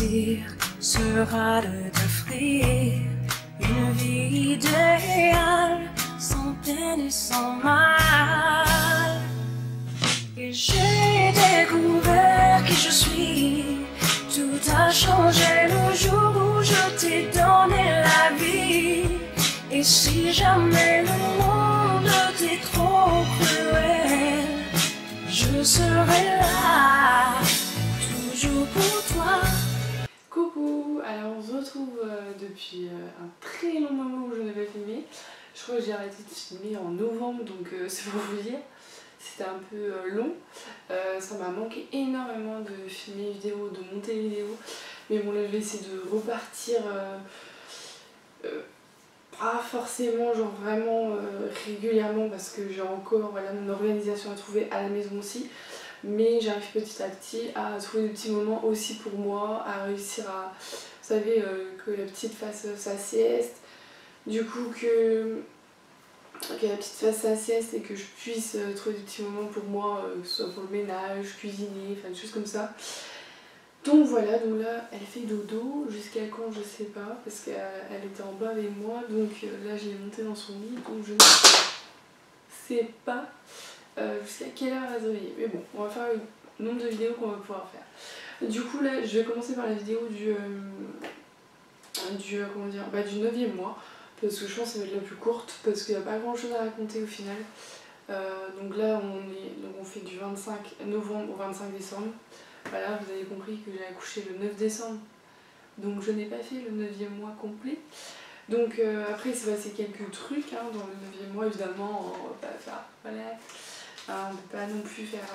désir sera de t'offrir une vie idéale, sans peine et sans mal. Et j'ai découvert qui je suis. Tout a changé le jour où je t'ai donné la vie. Et si jamais le monde t'est trop cruel, je serai là, toujours pour toi. Coucou, alors on se retrouve depuis un très long moment où je n'avais pas filmé. Je crois que j'ai arrêté de filmer en novembre, donc c'est pour vous dire. C'était un peu long. Ça m'a manqué énormément de filmer les vidéos, de monter les vidéos. Mais bon, là je vais essayer de repartir. Pas forcément, genre vraiment régulièrement, parce que j'ai encore mon organisation à trouver à la maison aussi. Mais j'arrive petit à petit à trouver des petits moments aussi pour moi, à réussir à, vous savez, que la petite fasse sa sieste, du coup que la petite fasse sa sieste et que je puisse trouver des petits moments pour moi, que ce soit pour le ménage, cuisiner, enfin des choses comme ça. Donc voilà, donc là elle fait dodo, jusqu'à quand je sais pas, parce qu'elle était en bas avec moi, donc là je l'ai montée dans son lit, donc je ne sais pas jusqu'à quelle heure elle va se réveiller. Mais bon, on va faire le nombre de vidéos qu'on va pouvoir faire. Du coup là je vais commencer par la vidéo du 9e mois, parce que je pense que ça va être la plus courte, parce qu'il n'y a pas grand chose à raconter au final. Donc là on fait du 25 novembre au 25 décembre. Voilà, vous avez compris que j'ai accouché le 9 décembre, donc je n'ai pas fait le 9e mois complet. Donc après il s'est passé quelques trucs dans le 9e mois, évidemment on va pas faire, voilà, on ne peut pas non plus faire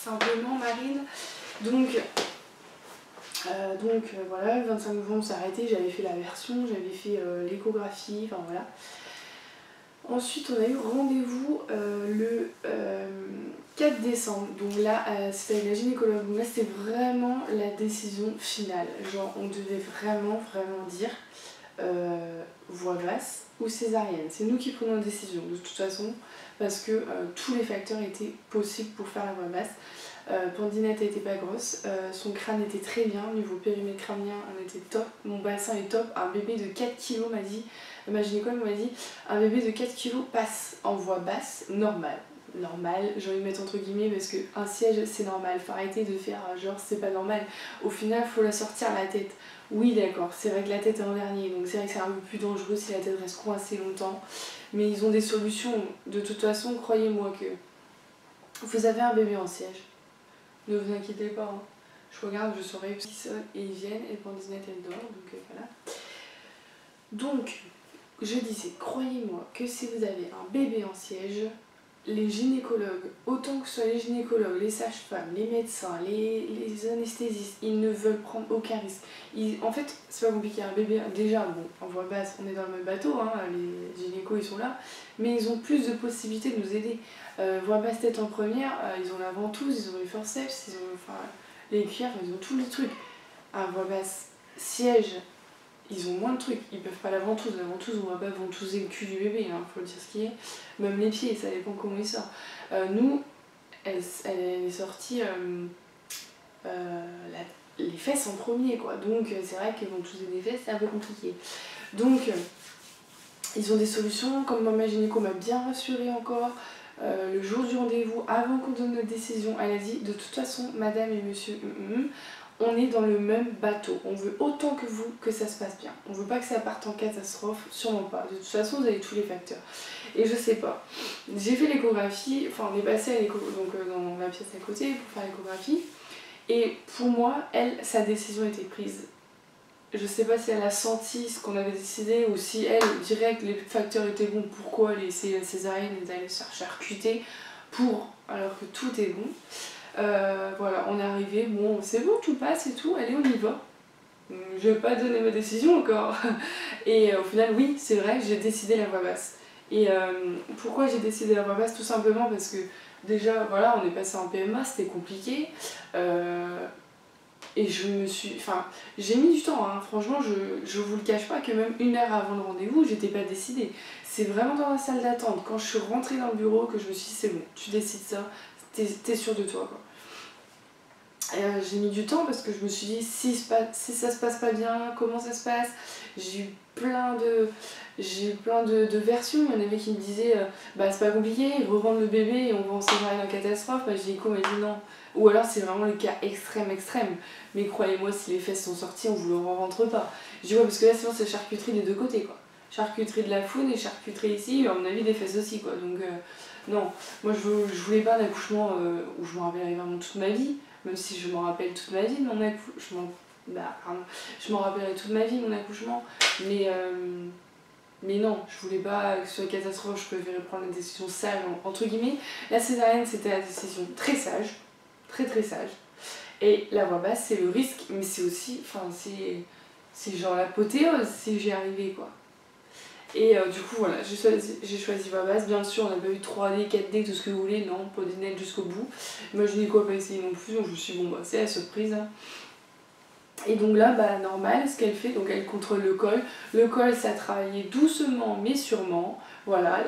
simplement Marine. Donc voilà, le 25 novembre s'est arrêté, j'avais fait la version, j'avais fait l'échographie, enfin voilà. Ensuite on a eu rendez-vous le 4 décembre, donc là c'était avec la gynécologue, donc là c'était vraiment la décision finale, genre on devait vraiment dire voie basse ou césarienne, c'est nous qui prenons la décision de toute façon, parce que tous les facteurs étaient possibles pour faire la voie basse. Pandinette était pas grosse, son crâne était très bien, niveau périmètre crânien on était top, mon bassin est top, un bébé de 4 kg m'a dit, ma gynécologue m'a dit, un bébé de 4 kg passe en voie basse, normal, j'ai envie de mettre entre guillemets parce qu'un siège c'est normal, faut arrêter de faire genre c'est pas normal, au final faut la sortir la tête. Oui d'accord, c'est vrai que la tête est en dernier, donc c'est vrai que c'est un peu plus dangereux si la tête reste coincée longtemps, mais ils ont des solutions, de toute façon croyez-moi que vous avez un bébé en siège. Ne vous inquiétez pas, hein. Je regarde, je saurai qui sonne et ils viennent et Pandinette elle dort, donc voilà. Donc, je disais, croyez-moi que si vous avez un bébé en siège, les gynécologues, autant que ce soit les gynécologues, les sages-femmes, les médecins, les anesthésistes, ils ne veulent prendre aucun risque. En fait, c'est pas compliqué, un bébé, déjà, bon, en voie basse, on est dans le même bateau, hein, les gynécos ils sont là, mais ils ont plus de possibilités de nous aider. Voie basse tête en première, ils ont la ventouse, ils ont les forceps, ils ont les cuillères, ils ont tous les trucs. À voie basse siège, ils ont moins de trucs, ils peuvent pas la ventouse on va pas ventouser le cul du bébé, hein, faut le dire ce qui est. Même les pieds, ça dépend comment il sort. Nous, elle est sortie les fesses en premier, quoi. Donc c'est vrai que ventouser des fesses, c'est un peu compliqué. Donc ils ont des solutions, comme ma gynéco m'a bien rassurée encore. Le jour du rendez-vous, avant qu'on donne notre décision, elle a dit de toute façon, madame et monsieur, on est dans le même bateau. On veut autant que vous que ça se passe bien. On veut pas que ça parte en catastrophe, sûrement pas. De toute façon, vous avez tous les facteurs. Et je sais pas. J'ai fait l'échographie, enfin on est passé à dans la pièce à côté pour faire l'échographie. Et pour moi, sa décision était prise. Je sais pas si elle a senti ce qu'on avait décidé ou si elle, direct, les facteurs étaient bons, pourquoi les césariennes, elles allaient se faire charcuter alors que tout est bon. Voilà, on est arrivé, bon c'est bon, tout passe et tout, allez on y va. Je vais pas donner ma décision encore. Et au final oui, c'est vrai, j'ai décidé la voie basse. Et pourquoi j'ai décidé la voie basse? Tout simplement parce que déjà voilà, on est passé en PMA, c'était compliqué. Et j'ai mis du temps, hein. Franchement je vous le cache pas que même 1 heure avant le rendez-vous, j'étais pas décidée. C'est vraiment dans la salle d'attente, quand je suis rentrée dans le bureau, que je me suis dit c'est bon, tu décides ça, t'es sûre de toi quoi. J'ai mis du temps parce que je me suis dit si ça se passe pas bien, comment ça se passe. J'ai eu plein de versions. Il y en avait qui me disaient bah c'est pas compliqué, ils revendent le bébé et on va en séparer dans catastrophe. Bah, Gynéco m'a dit non. Ou alors c'est vraiment le cas extrême. Mais croyez-moi, si les fesses sont sorties, on vous le rentre pas. Je dis ouais, parce que là sinon c'est charcuterie des deux côtés quoi. Charcuterie de la faune et charcuterie ici, à mon avis des fesses aussi quoi. Donc non, moi je voulais pas un accouchement où je me rappellerai vraiment toute ma vie. Même si je m'en rappelle toute ma vie de mon accouchement, je m'en rappellerai toute ma vie de mon accouchement, mais non, je voulais pas que ce soit catastrophe, je préférais prendre la décision sage, entre guillemets. La césarienne c'était la décision très sage, très sage, et la voix basse c'est le risque, mais c'est aussi, enfin c'est genre l'apothéose si j'y arrivais quoi. Et du coup voilà, j'ai choisi voix basse, bien sûr on n'a pas eu 3D, 4D, tout ce que vous voulez, non, pas des nets jusqu'au bout. Moi je n'ai quoi pas essayé non plus, donc je me suis dit bon bah c'est la surprise. Hein. Et donc là bah normal, ce qu'elle fait, donc elle contrôle le col ça travaillait doucement mais sûrement, voilà,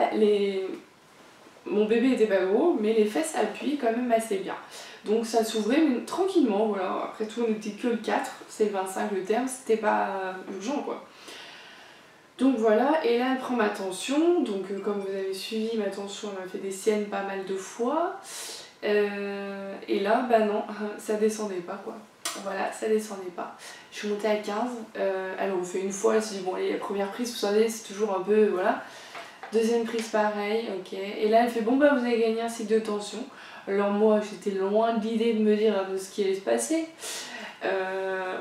mon bébé était pas gros, mais les fesses appuient quand même assez bien. Donc ça s'ouvrait tranquillement, voilà, après tout on n'était que le 4, c'est le 25 le terme, c'était pas urgent quoi. Donc voilà, et là elle prend ma tension, donc comme vous avez suivi, ma tension elle m'a fait des siennes pas mal de fois. Et là, bah non, ça descendait pas quoi. Voilà, ça descendait pas. Je suis montée à 15, elle refait une fois, elle s'est dit bon allez, la première prise, vous savez, c'est toujours un peu, voilà. Deuxième prise pareil, ok. Et là elle fait bon bah vous avez gagné un cycle de tension. Alors moi j'étais loin de l'idée de me dire de ce qui allait se passer.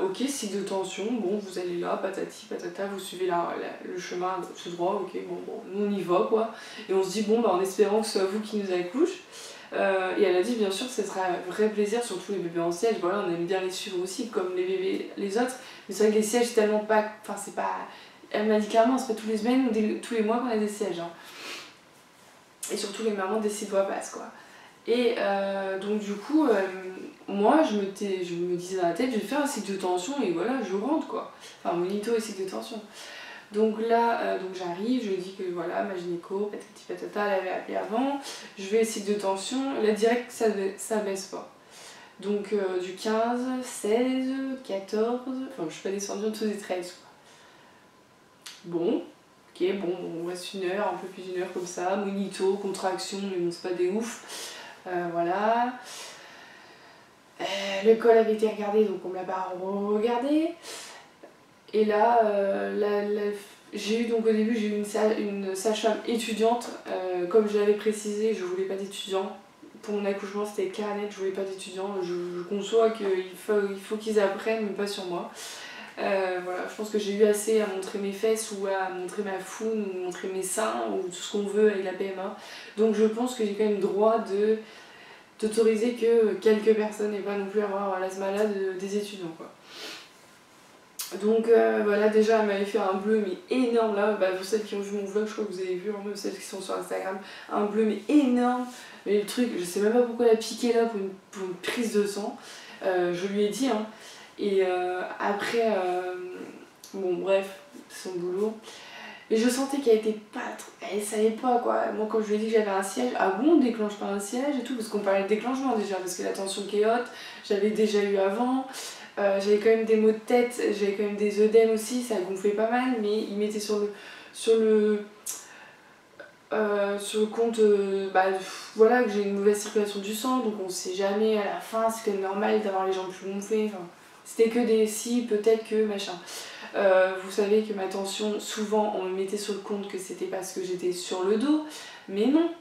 Ok, cycle de tension, bon vous allez là, patati patata, vous suivez le chemin tout droit, ok, bon, nous on y va quoi. Et on se dit bon bah en espérant que ce soit vous qui nous accouche. Et elle a dit bien sûr que ce sera un vrai plaisir, surtout les bébés en siège, voilà on aime bien les suivre aussi comme les bébés les autres. Mais c'est vrai que les sièges c'est tellement pas, enfin c'est pas, elle m'a dit carrément c'est pas tous les semaines ou tous les mois qu'on a des sièges. Hein. Et surtout les mamans décident voix basse quoi. Et donc du coup, moi je me disais dans la tête, je vais faire un cycle de tension et voilà, je rentre quoi. Enfin, monito et cycle de tension. Donc là, donc j'arrive, je lui dis que voilà, ma gynéco, patati patata, elle avait appelé avant, je vais cycle de tension, là direct ça baisse pas. Donc du 15, 16, 14, enfin je suis pas descendue en dessous des 13 quoi. Bon. Ok, bon, on reste une heure, un peu plus d'une heure comme ça, monito, contraction, mais bon c'est pas des ouf. Voilà. Le col avait été regardé, donc on me l'a pas regardé. Et là, j'ai eu donc au début j'ai eu une sage-femme étudiante. Comme je l'avais précisé, je voulais pas d'étudiants. Pour mon accouchement c'était clair et net, je voulais pas d'étudiants. Je conçois qu'il faut qu'ils apprennent, mais pas sur moi. Voilà, je pense que j'ai eu assez à montrer mes fesses ou à montrer ma foune ou montrer mes seins ou tout ce qu'on veut avec la PMA. Donc je pense que j'ai quand même droit d'autoriser que quelques personnes et pas non plus avoir l'asthma des étudiants quoi. Donc voilà, déjà elle m'avait fait un bleu mais énorme là, bah, pour celles qui ont vu mon vlog, je crois que vous avez vu, même celles qui sont sur Instagram, un bleu mais énorme, mais le truc, je sais même pas pourquoi elle a piqué là pour une prise de sang, je lui ai dit hein, et après, bon bref, c'est son boulot. Et je sentais qu'elle était pas trop... Elle savait pas quoi. Moi quand je lui ai dit que j'avais un siège, ah bon on déclenche pas un siège et tout, parce qu'on parlait de déclenchement déjà, parce que la tension qui est haute, j'avais déjà eu avant. J'avais quand même des maux de tête, j'avais quand même des œdèmes aussi, ça gonflait pas mal, mais ils mettaient sur le compte voilà, que j'ai une mauvaise circulation du sang, donc on sait jamais à la fin, c'est quand même normal d'avoir les jambes plus gonflées, enfin, c'était que des si, peut-être que machin. Vous savez que ma tension, souvent on me mettait sur le compte que c'était parce que j'étais sur le dos, mais non,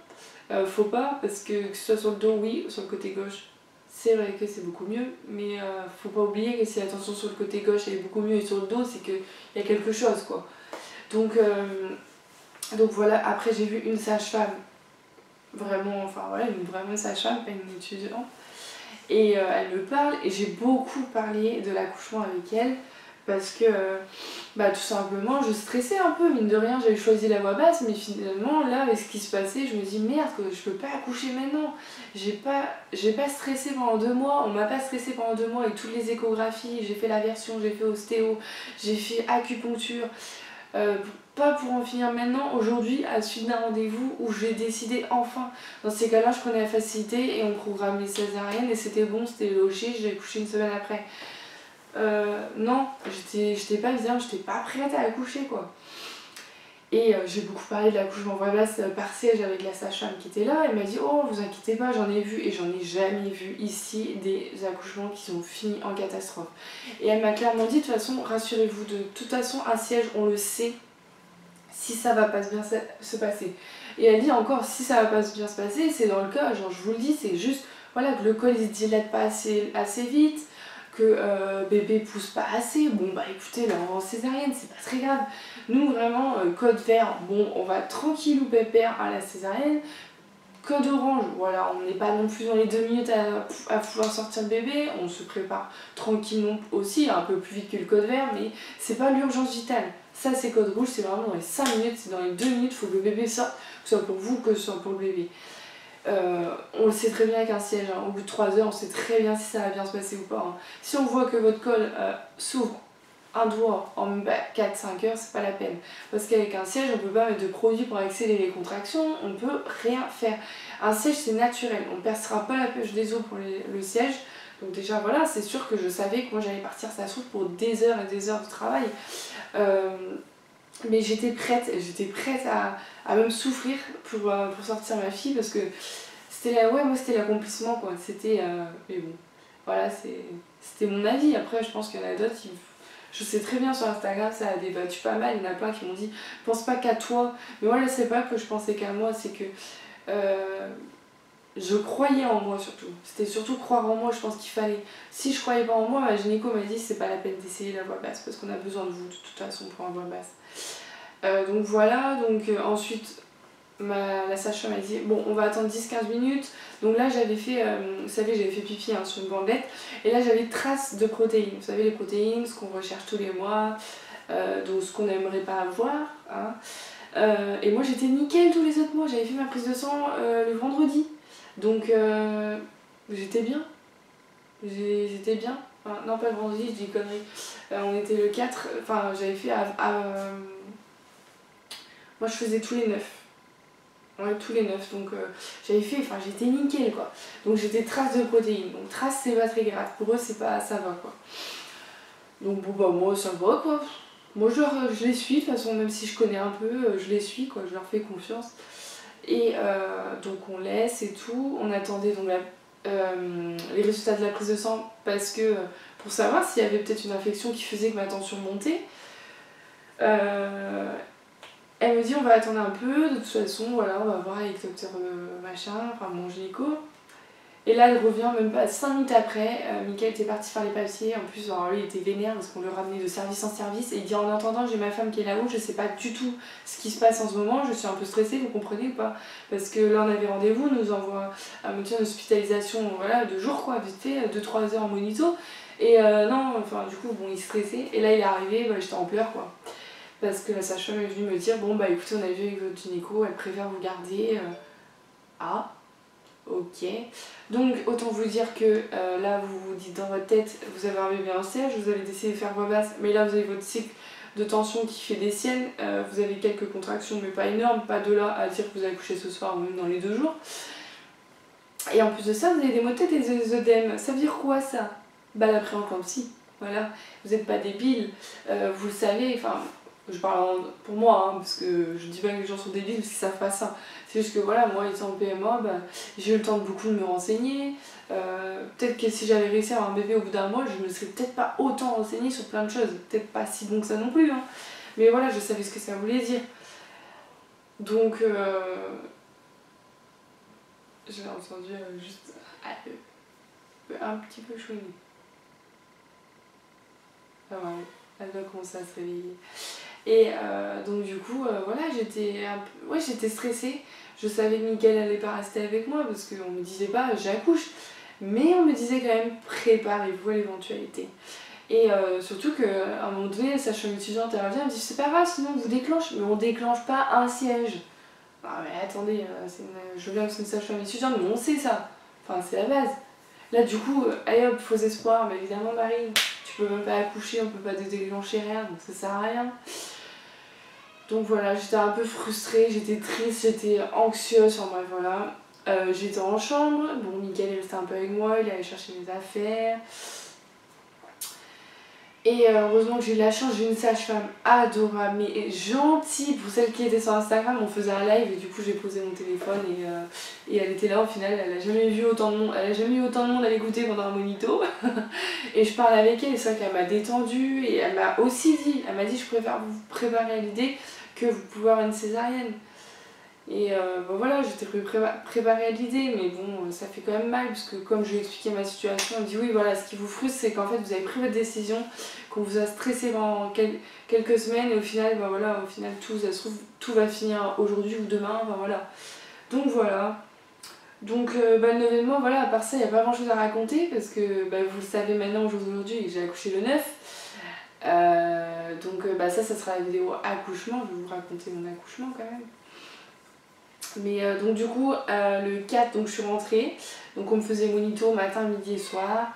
faut pas, parce que ce soit sur le dos, oui, sur le côté gauche, c'est vrai que c'est beaucoup mieux, mais faut pas oublier que si la tension sur le côté gauche elle est beaucoup mieux et sur le dos, c'est qu'il y a quelque chose quoi. Donc voilà, après j'ai vu une sage-femme, vraiment, enfin voilà, vraiment une sage-femme, pas une étudiante, et elle me parle, et j'ai beaucoup parlé de l'accouchement avec elle, parce que bah tout simplement je stressais un peu, mine de rien j'avais choisi la voix basse, mais finalement là avec ce qui se passait je me dis merde que je peux pas accoucher maintenant, j'ai pas stressé pendant 2 mois, on m'a pas stressé pendant 2 mois avec toutes les échographies, j'ai fait l'aversion, j'ai fait ostéo, j'ai fait acupuncture, Pas pour en finir maintenant, aujourd'hui, à la suite d'un rendez-vous où j'ai décidé enfin. Dans ces cas-là, je prenais la facilité et on programme les césariennes et c'était bon, c'était logé, j'ai accouché une semaine après. Non, j'étais pas bien, j'étais pas prête à accoucher quoi. Et j'ai beaucoup parlé de l'accouchement voie basse par siège avec la sage-femme qui était là. Elle m'a dit oh vous inquiétez pas, j'en ai vu et j'en ai jamais vu ici des accouchements qui sont finis en catastrophe. Et elle m'a clairement dit de toute façon rassurez-vous, de toute façon un siège on le sait si ça va pas bien se passer. Et elle dit encore si ça va pas bien se passer, c'est dans le cas, genre je vous le dis, c'est juste voilà que le col il se dilate pas assez vite, que bébé pousse pas assez, bon bah écoutez là en césarienne c'est pas très grave. Nous vraiment code vert, bon on va tranquille ou pépère à la césarienne. Code orange, voilà, on n'est pas non plus dans les 2 minutes à pouvoir sortir le bébé, on se prépare tranquillement aussi, un peu plus vite que le code vert, mais c'est pas l'urgence vitale. Ça c'est code rouge, c'est vraiment dans les 5 minutes, c'est dans les 2 minutes, il faut que le bébé sorte, que ce soit pour vous, que ce soit pour le bébé. On le sait très bien avec un siège, hein. Au bout de 3 heures, on sait très bien si ça va bien se passer ou pas. Hein. Si on voit que votre col s'ouvre un doigt en 4-5 heures, c'est pas la peine. Parce qu'avec un siège, on peut pas mettre de produits pour accélérer les contractions, on peut rien faire. Un siège, c'est naturel, on ne percera pas la poche des os pour le siège. Donc déjà, voilà, c'est sûr que je savais que moi j'allais partir ça souffle pour des heures et des heures de travail. Mais j'étais prête à même souffrir pour sortir ma fille parce que c'était l'accomplissement quoi. C'était, mais bon, voilà, c'était mon avis. Après, je pense qu'il y en a d'autres qui... Je sais très bien sur Instagram, ça a débattu pas mal, il y en a plein qui m'ont dit pense pas qu'à toi. Mais moi, là, c'est pas que je pensais qu'à moi, c'est que je croyais en moi surtout. C'était surtout croire en moi, je pense qu'il fallait. Si je croyais pas en moi, ma gynéco m'a dit c'est pas la peine d'essayer la voix basse parce qu'on a besoin de vous de toute façon pour la voix basse. Donc voilà, ensuite la sage-femme m'a dit bon on va attendre 10-15 minutes. Donc là j'avais fait, vous savez j'avais fait pipi hein, sur une bandelette et là j'avais traces de protéines. Vous savez les protéines, ce qu'on recherche tous les mois, donc ce qu'on n'aimerait pas avoir. Hein. Et moi j'étais nickel tous les autres mois, j'avais fait ma prise de sang le vendredi. Donc j'étais bien. J'étais bien. Enfin, non pas le vendredi, je dis conneries. On était le 4, enfin j'avais fait moi je faisais tous les 9. Ouais, tous les 9, donc j'avais fait, enfin j'étais nickel quoi. Donc j'étais trace de protéines, donc trace c'est pas très grave, pour eux c'est pas, ça va quoi. Donc bon bah moi ça va quoi. Moi je les suis de toute façon, même si je connais un peu, je les suis quoi, je leur fais confiance. Et donc on laisse et tout, on attendait donc les résultats de la prise de sang parce que pour savoir s'il y avait peut-être une infection qui faisait que ma tension montait. Elle me dit on va attendre un peu, de toute façon voilà on va voir avec le docteur machin, enfin mon gynéco. Et là elle revient même pas 5 minutes après, Mickaël était parti faire les papiers, en plus alors, lui il était vénère parce qu'on le ramenait de service en service et il dit en attendant j'ai ma femme qui est là-haut, je sais pas du tout ce qui se passe en ce moment, je suis un peu stressée, vous comprenez ou pas? Parce que là on avait rendez-vous, nous envoie un médecin d'hospitalisation voilà, 2 jours quoi, vite fait, 2-3 heures en monito. Et non, enfin du coup bon il stressait et là il est arrivé, bah, j'étais en pleurs quoi. Parce que la sage-femme est venue me dire bon bah écoutez on a vu avec votre gynéco, elle préfère vous garder. Ah, ok. Donc autant vous dire que là vous vous dites dans votre tête, vous avez un bébé en siège, vous avez décidé de faire voix basse, mais là vous avez votre cycle de tension qui fait des siennes, vous avez quelques contractions mais pas énormes, pas de là à dire que vous allez coucher ce soir ou même dans les 2 jours. Et en plus de ça vous avez des maux de tête et des œdèmes. Ça veut dire quoi ça? Bah la prééclampsie, voilà. Vous n'êtes pas débile, vous le savez, enfin... Je parle pour moi, hein, parce que je dis pas que les gens sont débiles parce qu'ils savent pas ça. C'est juste que voilà, moi étant en PMA, bah, j'ai eu le temps de beaucoup de me renseigner. Peut-être que si j'avais réussi à avoir un bébé au bout d'un mois, je me serais peut-être pas autant renseignée sur plein de choses. Peut-être pas si bon que ça non plus. Hein. Mais voilà, je savais ce que ça voulait dire. Donc, j'ai entendu juste un petit peu chouiner. Ah ouais, elle doit commencer à se réveiller. Et donc du coup, voilà, j'étais stressée. Je savais que Mickaël allait pas rester avec moi parce qu'on me disait pas j'accouche. Mais on me disait quand même préparez-vous à l'éventualité. Et surtout qu'à un moment donné, la sage-femme étudiante elle revient, elle me dit c'est pas grave sinon on vous déclenche. Mais on déclenche pas un siège. Ah mais attendez, je veux bien que c'est une sage-femme étudiante, mais on sait ça. Enfin c'est la base. Là du coup, allez hop, faux espoir, mais évidemment Marie, tu peux même pas accoucher, on peut pas te déclencher rien, donc ça sert à rien. Donc voilà, j'étais un peu frustrée, j'étais triste, j'étais anxieuse, enfin bref voilà. J'étais en chambre, bon Mickaël est resté un peu avec moi, il allait chercher mes affaires. Et heureusement que j'ai eu la chance, j'ai une sage-femme adorable, mais gentille. Pour celle qui était sur Instagram, on faisait un live et du coup j'ai posé mon téléphone et elle était là au final. Elle a jamais vu autant de monde, elle a jamais eu autant de monde à l'écouter pendant un monito. Et je parlais avec elle et c'est vrai qu'elle m'a détendue et elle m'a aussi dit, elle m'a dit je préfère vous préparer à l'idée que vous pouvez avoir une césarienne. Et bon voilà, j'étais préparée à l'idée, mais bon, ça fait quand même mal, parce que comme je lui ai expliqué ma situation, elle me dit oui, voilà, ce qui vous frustre, c'est qu'en fait vous avez pris votre décision, qu'on vous a stressé pendant quelques semaines, et au final, bah voilà, au final tout, ça se trouve, tout va finir aujourd'hui ou demain, bah voilà. Donc voilà. Donc bah, le événement, voilà, à part ça, il n'y a pas grand chose à raconter, parce que bah, vous le savez maintenant aujourd'hui, que j'ai accouché le 9. Donc bah, ça sera la vidéo accouchement, je vais vous raconter mon accouchement quand même. Mais donc du coup le 4 donc je suis rentrée, donc on me faisait monito matin, midi et soir,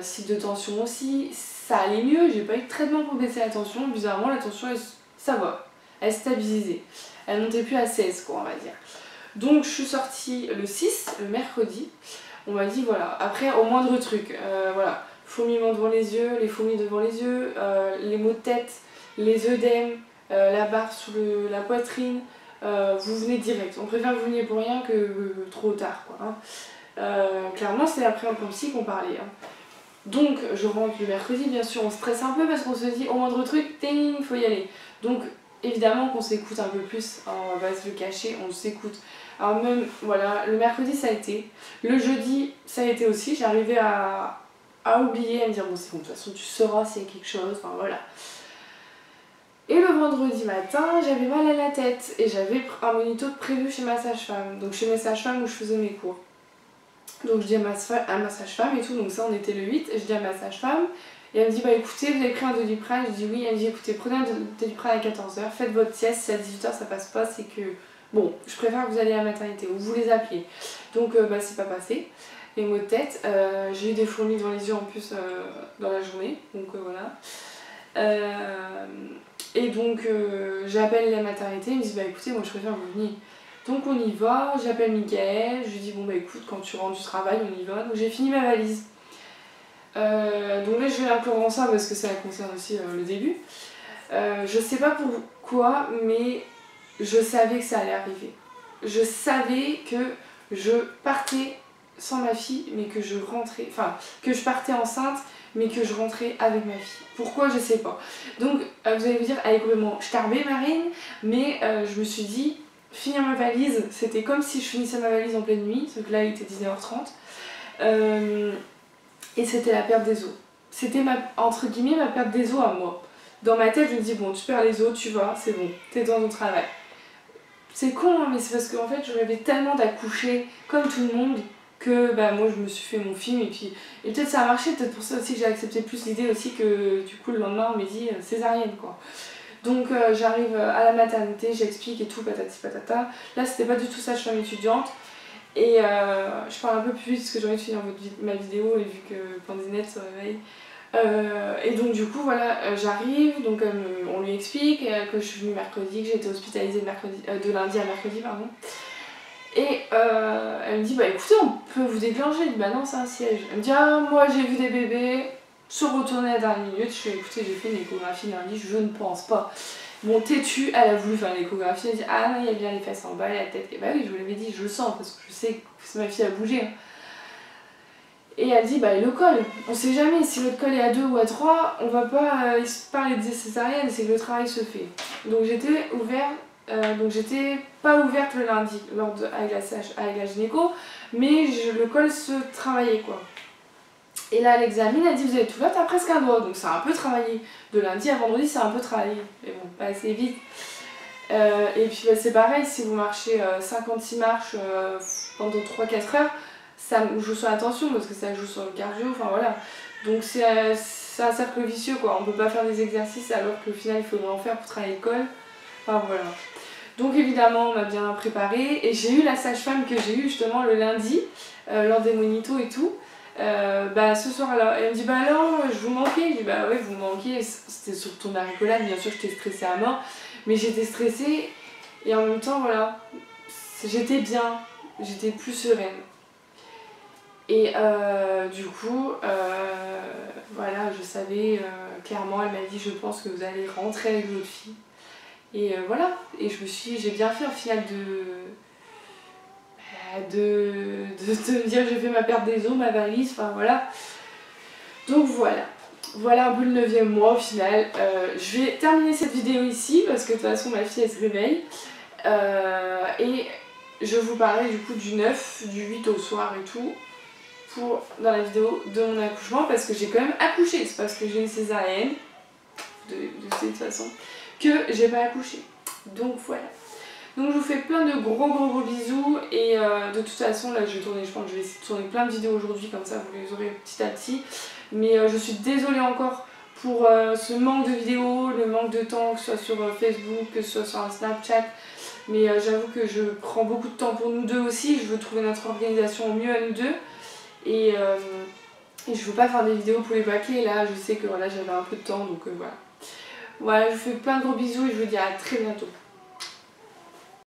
cycle de tension aussi, ça allait mieux, j'ai pas eu de traitement pour baisser la tension, bizarrement la tension ça va, elle stabilisait, elle montait plus à 16 quoi on va dire. Donc je suis sortie le 6, le mercredi, on m'a dit voilà, après au moindre truc, voilà, fourmillement devant les yeux, les fourmis devant les yeux, les maux de tête, les œdèmes, la barre sous la poitrine, vous venez direct. On préfère que vous veniez pour rien que trop tard quoi. Hein. Clairement c'est après un psy qu'on parlait. Hein. Donc je rentre le mercredi, bien sûr on stresse un peu parce qu'on se dit au moindre truc, ting, il faut y aller. Donc évidemment qu'on s'écoute un peu plus, hein, on va se le cacher, on s'écoute. Alors même voilà, le mercredi ça a été, le jeudi ça a été aussi, j'arrivais à oublier, à me dire bon c'est bon de toute façon tu sauras s'il y a quelque chose, enfin voilà. Et le vendredi matin, j'avais mal à la tête et j'avais un monito prévu chez ma sage-femme. Donc chez mes sages-femmes où je faisais mes cours. Donc je dis à ma sage-femme et tout, donc ça on était le 8, et je dis à ma sage-femme, et elle me dit bah écoutez vous avez pris un Doliprane, je dis oui, elle me dit écoutez prenez un Doliprane à 14h, faites votre sieste, si à 18h ça passe pas, c'est que bon, je préfère que vous alliez à la maternité ou vous les appelez. Donc bah c'est pas passé. Les maux de tête, j'ai eu des fourmis devant les yeux en plus dans la journée, donc voilà. Et donc j'appelle la maternité, ils me disent bah écoutez moi je préfère vous venir. Donc on y va, j'appelle Mickaël, je lui dis bon bah écoute quand tu rentres du travail on y va. Donc j'ai fini ma valise. Donc là je vais inclure dans ça parce que ça concerne aussi le début. Je sais pas pourquoi mais je savais que ça allait arriver. Je savais que je partais sans ma fille mais que je rentrais, enfin que je partais enceinte mais que je rentrais avec ma fille. Pourquoi je sais pas. Donc vous allez vous dire elle est complètement starbée Marine, mais je me suis dit finir ma valise, c'était comme si je finissais ma valise en pleine nuit, sauf que là il était 19h30 et c'était la perte des os. C'était entre guillemets ma perte des os à moi. Dans ma tête je me dis bon tu perds les os, tu vas, c'est bon, t'es dans ton travail. C'est con hein, mais c'est parce qu'en fait je rêvais tellement d'accoucher comme tout le monde que bah moi je me suis fait mon film et peut-être ça a marché, peut-être pour ça aussi que j'ai accepté plus l'idée aussi que du coup le lendemain on m'a dit césarienne quoi. Donc j'arrive à la maternité, j'explique et tout patati patata. Là c'était pas du tout ça, je suis une étudiante et je parle un peu plus vite parce que j'ai envie de finir ma vidéo et vu que Pandinette se réveille. Et donc du coup voilà j'arrive, donc on lui explique que je suis venue mercredi, que j'ai été hospitalisée de lundi à mercredi pardon. Et elle me dit bah écoutez on peut vous déclencher, je dis bah non c'est un siège. Elle me dit ah moi j'ai vu des bébés se retourner à la dernière minute, je fais écoutez j'ai fait une échographie lundi, je ne pense pas. Bon têtue, elle a voulu faire l'échographie, elle dit ah non il y a bien les fesses en bas et la tête, et bah oui je vous l'avais dit, je le sens parce que je sais que ma fille a bougé. Hein. Et elle dit bah le col, on sait jamais si votre col est à 2 ou à 3, on va pas parler de césarienne, c'est que le travail se fait. Donc j'étais ouverte. Donc j'étais pas ouverte le lundi avec la gynéco, mais le col se travaillait quoi. Et là elle examine, elle dit vous êtes ouverte à presque un doigt, donc ça a un peu travaillé. De lundi à vendredi ça a un peu travaillé, mais bon pas assez vite. Et puis bah, c'est pareil, si vous marchez 56 marches pendant 3-4 heures, ça joue sur la tension parce que ça joue sur le cardio, enfin voilà. Donc c'est un cercle vicieux quoi, on peut pas faire des exercices alors qu'au final il faudrait en faire pour travailler le col. Enfin voilà. Donc évidemment on m'a bien préparée et j'ai eu la sage-femme que j'ai eue justement le lundi lors des monitos et tout. Bah ce soir alors, elle me dit bah alors je vous manquais, je dis bah ouais vous me manquez, c'était sur ton maricolade, bien sûr j'étais stressée à mort, mais j'étais stressée et en même temps voilà, j'étais bien, j'étais plus sereine. Et du coup, voilà, je savais clairement, elle m'a dit je pense que vous allez rentrer avec votre fille. Et voilà, et j'ai bien fait au final de me dire que j'ai fait ma perte des os, ma valise, enfin voilà. Donc voilà, voilà un peu le 9e mois au final. Je vais terminer cette vidéo ici parce que de toute façon ma fille elle se réveille. Et je vous parlerai du coup du 9, du 8 au soir et tout dans la vidéo de mon accouchement parce que j'ai quand même accouché. C'est parce que j'ai une césarienne, de toute façon, que j'ai pas accouché. Donc voilà. Donc je vous fais plein de gros bisous et de toute façon là je vais tourner, je pense que je vais essayer de tourner plein de vidéos aujourd'hui comme ça vous les aurez petit à petit. Mais je suis désolée encore pour ce manque de vidéos, le manque de temps que ce soit sur Facebook, que ce soit sur un Snapchat. Mais j'avoue que je prends beaucoup de temps pour nous deux aussi, je veux trouver notre organisation au mieux à nous deux. Et je veux pas faire des vidéos pour les baquets, là je sais que voilà, j'avais un peu de temps donc voilà. Voilà, je vous fais plein de gros bisous et je vous dis à très bientôt.